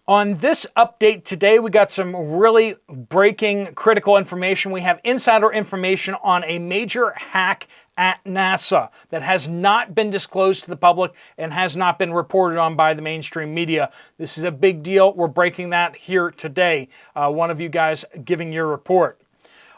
On this update today, we got some really breaking critical information. We have insider information on a major hack at NASA that has not been disclosed to the public and has not been reported on by the mainstream media. This is a big deal. We're breaking that here today. One of you guys giving your report.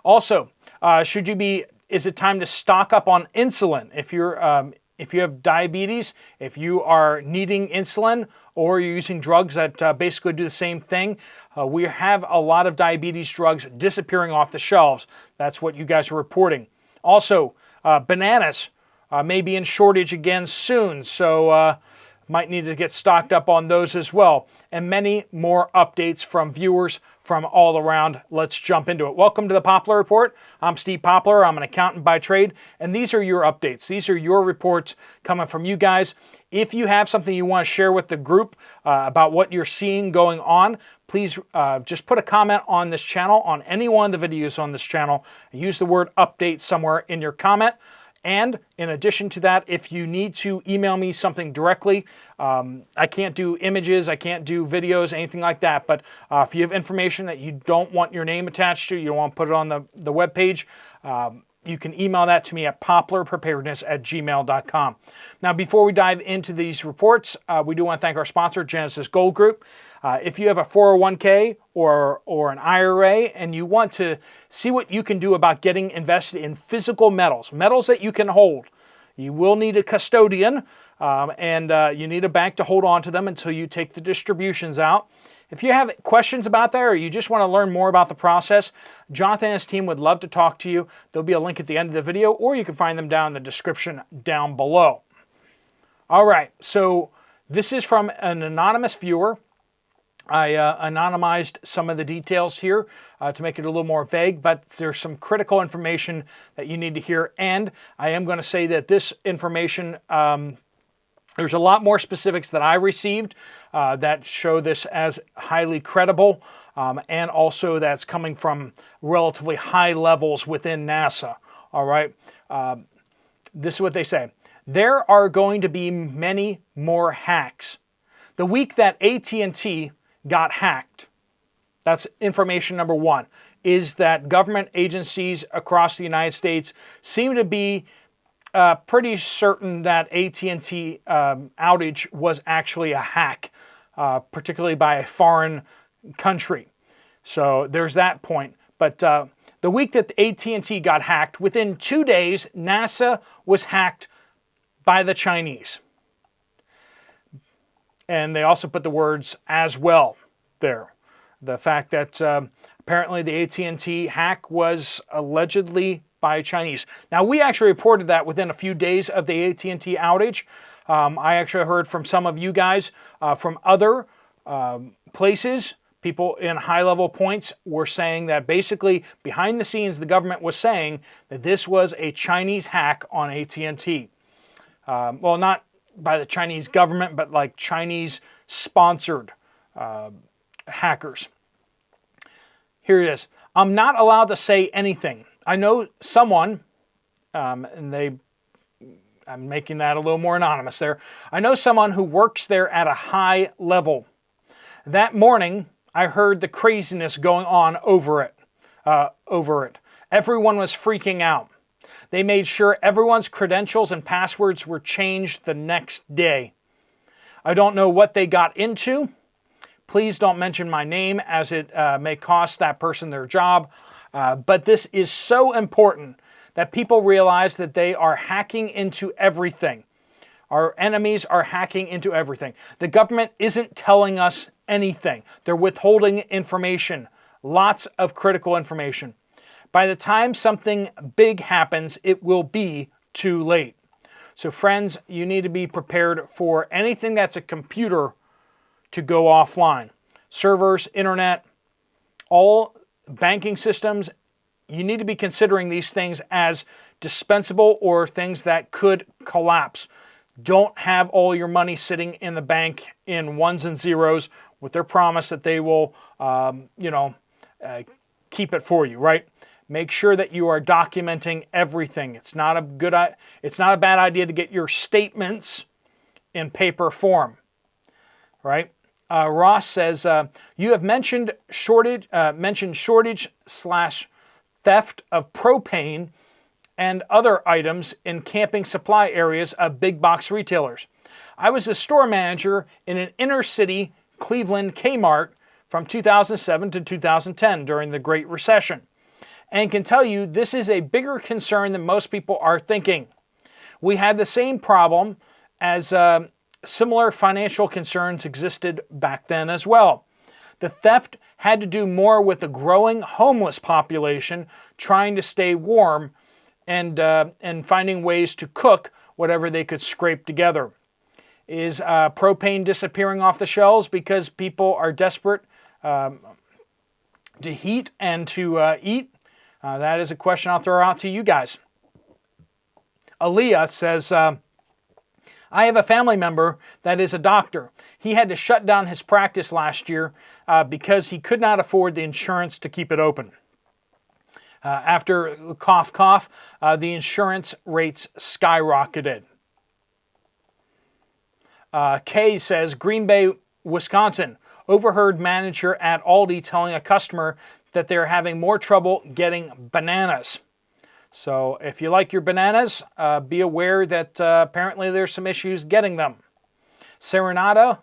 Also, is it time to stock up on insulin? If you have diabetes, if you are needing insulin, or you're using drugs that basically do the same thing, we have a lot of diabetes drugs disappearing off the shelves. That's what you guys are reporting. Also, bananas may be in shortage again soon, so might need to get stocked up on those as well. And many more updates from viewers from all around. Let's jump into it. Welcome to the Poplar Report. I'm Steve Poplar. I'm an accountant by trade, and these are your updates. These are your reports coming from you guys. If you have something you want to share with the group about what you're seeing going on, please just put a comment on this channel, on any one of the videos on this channel. Use the word update somewhere in your comment. And in addition to that, if you need to email me something directly, I can't do images, I can't do videos, anything like that. But if you have information that you don't want your name attached to, you don't want to put it on the web page, you can email that to me at poplarpreparedness@gmail.com. Now, before we dive into these reports, we do want to thank our sponsor, Genesis Gold Group. If you have a 401k or an IRA and you want to see what you can do about getting invested in physical metals that you can hold, you will need a custodian and you need a bank to hold on to them until you take the distributions out. If you have questions about that or you just want to learn more about the process, Jonathan and his team would love to talk to you. There'll be a link at the end of the video, or you can find them down in the description down below. All right, so this is from an anonymous viewer. I anonymized some of the details here to make it a little more vague, but there's some critical information that you need to hear. And I am going to say that this information, there's a lot more specifics that I received that show this as highly credible, and also that's coming from relatively high levels within NASA. All right, this is what they say. There are going to be many more hacks. The week that AT&T got hacked, that's information number one, is that government agencies across the United States seem to be pretty certain that AT&T outage was actually a hack, particularly by a foreign country. So there's that point. But the week that AT&T got hacked, within 2 days, NASA was hacked by the Chinese. And they also put the words "as well" there. The fact that apparently the AT&T hack was allegedly by Chinese. Now, we actually reported that within a few days of the AT&T outage. I actually heard from some of you guys from other places. People in high-level points were saying that basically behind the scenes the government was saying that this was a Chinese hack on AT&T. Well, not by the Chinese government, but like Chinese-sponsored hackers. Here it is. I'm not allowed to say anything. I know someone, I'm making that a little more anonymous there. I know someone who works there at a high level. That morning, I heard the craziness going on over it. Everyone was freaking out. They made sure everyone's credentials and passwords were changed the next day. I don't know what they got into. Please don't mention my name, as it may cost that person their job. But this is so important that people realize that they are hacking into everything. Our enemies are hacking into everything. The government isn't telling us anything. They're withholding information, lots of critical information. By the time something big happens, it will be too late. So friends, you need to be prepared for anything that's a computer to go offline. Servers, internet, all banking systems, you need to be considering these things as dispensable or things that could collapse. Don't have all your money sitting in the bank in ones and zeros with their promise that they will, keep it for you, right? Make sure that you are documenting everything. It's not a bad idea to get your statements in paper form, right? Ross says, you have mentioned shortage slash theft of propane and other items in camping supply areas of big box retailers. I was the store manager in an inner city Cleveland Kmart from 2007 to 2010 during the Great Recession, and can tell you this is a bigger concern than most people are thinking. We had the same problem as similar financial concerns existed back then as well. The theft had to do more with the growing homeless population trying to stay warm and finding ways to cook whatever they could scrape together. Is propane disappearing off the shelves because people are desperate to heat and to eat? That is a question I'll throw out to you guys. Aaliyah says, I have a family member that is a doctor. He had to shut down his practice last year because he could not afford the insurance to keep it open. After cough, cough, the insurance rates skyrocketed. Kay says, Green Bay, Wisconsin, overheard manager at Aldi telling a customer that they're having more trouble getting bananas. So if you like your bananas, be aware that apparently there's some issues getting them. Serenata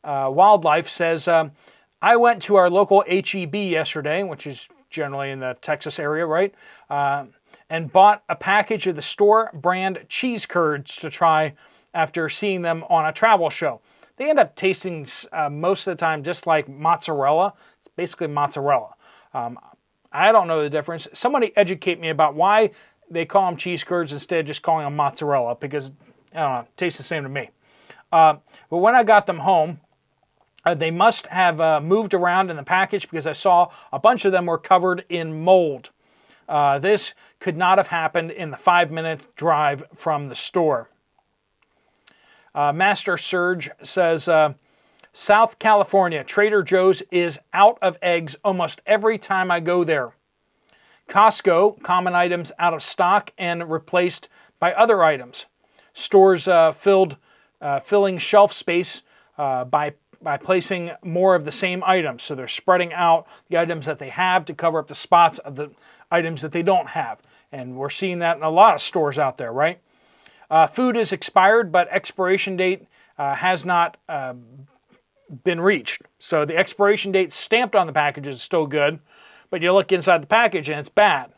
Wildlife says, I went to our local HEB yesterday, which is generally in the Texas area, right? And bought a package of the store brand cheese curds to try after seeing them on a travel show. They end up tasting most of the time just like mozzarella. It's basically mozzarella. I don't know the difference. Somebody educate me about why they call them cheese curds instead of just calling them mozzarella, because, I don't know, it tastes the same to me. But when I got them home, they must have moved around in the package because I saw a bunch of them were covered in mold. This could not have happened in the 5-minute drive from the store. Master Surge says, South California, Trader Joe's is out of eggs almost every time I go there. Costco, common items out of stock and replaced by other items. Stores filling shelf space by placing more of the same items. So they're spreading out the items that they have to cover up the spots of the items that they don't have. And we're seeing that in a lot of stores out there, right? Food is expired, but expiration date has not been reached. So the expiration date stamped on the package is still good, but you look inside the package and it's bad.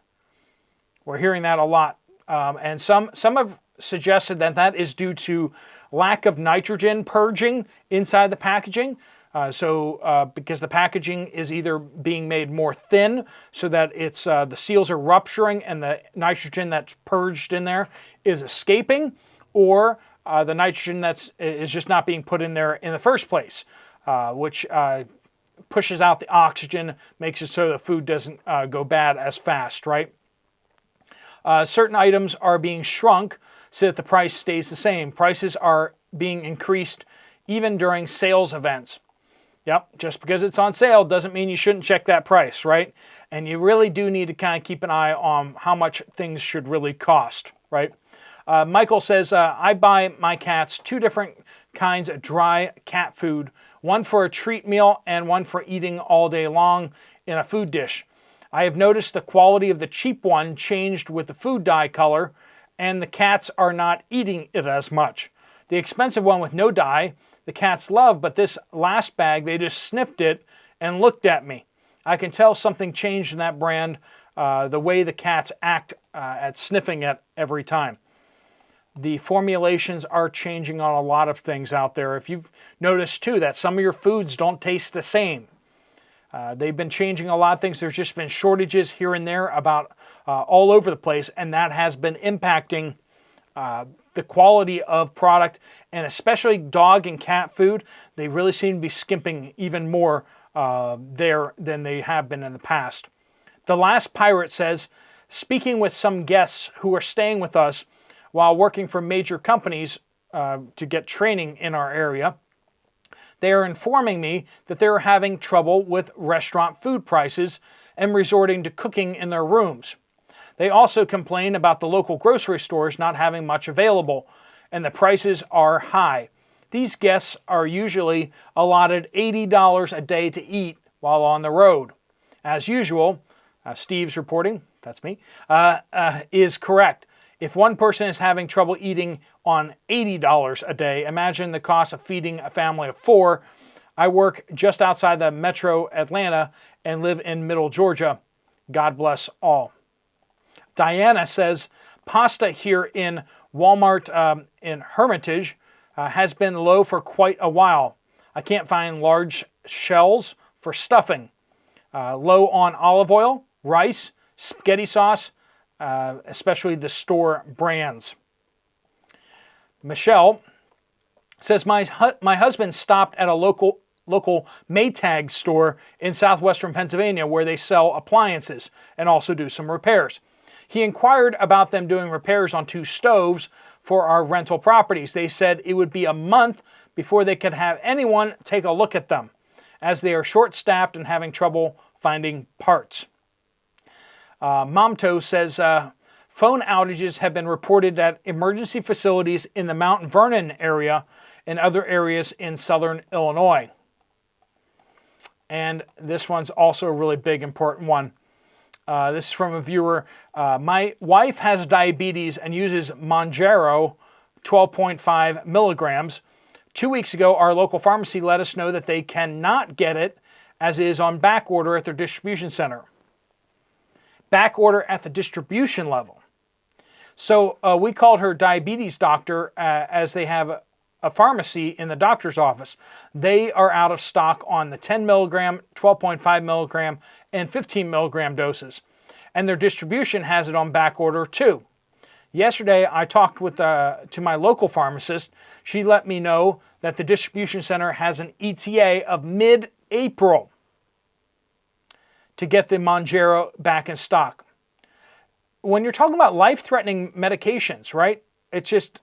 We're hearing that a lot. And some have suggested that that is due to lack of nitrogen purging inside the packaging. Because the packaging is either being made more thin so that it's the seals are rupturing and the nitrogen that's purged in there is escaping, or the nitrogen is just not being put in there in the first place, which pushes out the oxygen, makes it so the food doesn't go bad as fast, right? Certain items are being shrunk so that the price stays the same. Prices are being increased even during sales events. Yep, just because it's on sale doesn't mean you shouldn't check that price, right? And you really do need to kind of keep an eye on how much things should really cost, right? Michael says, I buy my cats 2 different kinds of dry cat food, one for a treat meal and one for eating all day long in a food dish. I have noticed the quality of the cheap one changed with the food dye color, and the cats are not eating it as much. The expensive one with no dye, the cats love, but this last bag, they just sniffed it and looked at me. I can tell something changed in that brand, the way the cats act at sniffing it every time. The formulations are changing on a lot of things out there. If you've noticed too that some of your foods don't taste the same. They've been changing a lot of things. There's just been shortages here and there about all over the place, and that has been impacting the quality of product, and especially dog and cat food. They really seem to be skimping even more there than they have been in the past. The Last Pirate says, speaking with some guests who are staying with us while working for major companies to get training in our area, they are informing me that they are having trouble with restaurant food prices and resorting to cooking in their rooms. They also complain about the local grocery stores not having much available, and the prices are high. These guests are usually allotted $80 a day to eat while on the road. As usual, Steve's reporting, that's me, is correct. If one person is having trouble eating on $80 a day, imagine the cost of feeding a family of 4. I work just outside the metro Atlanta and live in middle Georgia. God bless all. Diana says, pasta here in Walmart in Hermitage has been low for quite a while. I can't find large shells for stuffing. Low on olive oil, rice, spaghetti sauce, especially the store brands. Michelle says, my husband stopped at a local Maytag store in southwestern Pennsylvania where they sell appliances and also do some repairs. He inquired about them doing repairs on 2 stoves for our rental properties. They said it would be a month before they could have anyone take a look at them, as they are short-staffed and having trouble finding parts. Momto says, phone outages have been reported at emergency facilities in the Mount Vernon area and other areas in southern Illinois. And this one's also a really big, important one. This is from a viewer. My wife has diabetes and uses Mounjaro 12.5 milligrams. 2 weeks ago, our local pharmacy let us know that they cannot get it as is on back order at their distribution center. Back order at the distribution level. So we called her diabetes doctor as they have a pharmacy in the doctor's office. They are out of stock on the 10 milligram, 12.5 milligram, and 15 milligram doses. And their distribution has it on back order too. Yesterday, I talked to my local pharmacist. She let me know that the distribution center has an ETA of mid-April to get the Mounjaro back in stock. When you're talking about life-threatening medications, right? It's just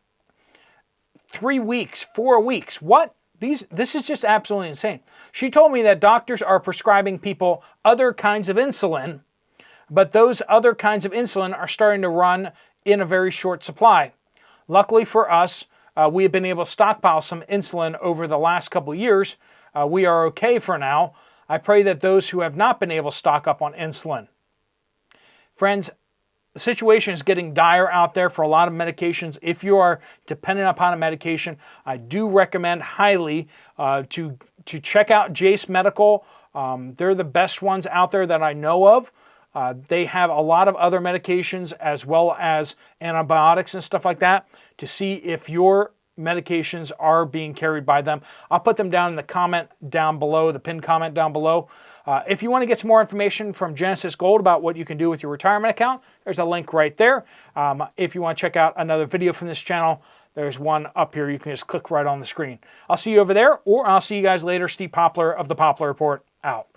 3 weeks, 4 weeks. What? This is just absolutely insane. She told me that doctors are prescribing people other kinds of insulin, but those other kinds of insulin are starting to run in a very short supply. Luckily for us, we have been able to stockpile some insulin over the last couple of years. We are okay for now. I pray that those who have not been able to stock up on insulin. Friends, the situation is getting dire out there for a lot of medications. If you are dependent upon a medication, I do recommend highly to check out Jace Medical. They're the best ones out there that I know of. They have a lot of other medications as well as antibiotics and stuff like that to see if your medications are being carried by them. I'll put them down in the comment down below, the pinned comment down below. If you want to get some more information from Genesis Gold about what you can do with your retirement account, there's a link right there. If you want to check out another video from this channel, there's one up here. You can just click right on the screen. I'll see you over there, or I'll see you guys later. Steve Poplar of the Poplar Report, out.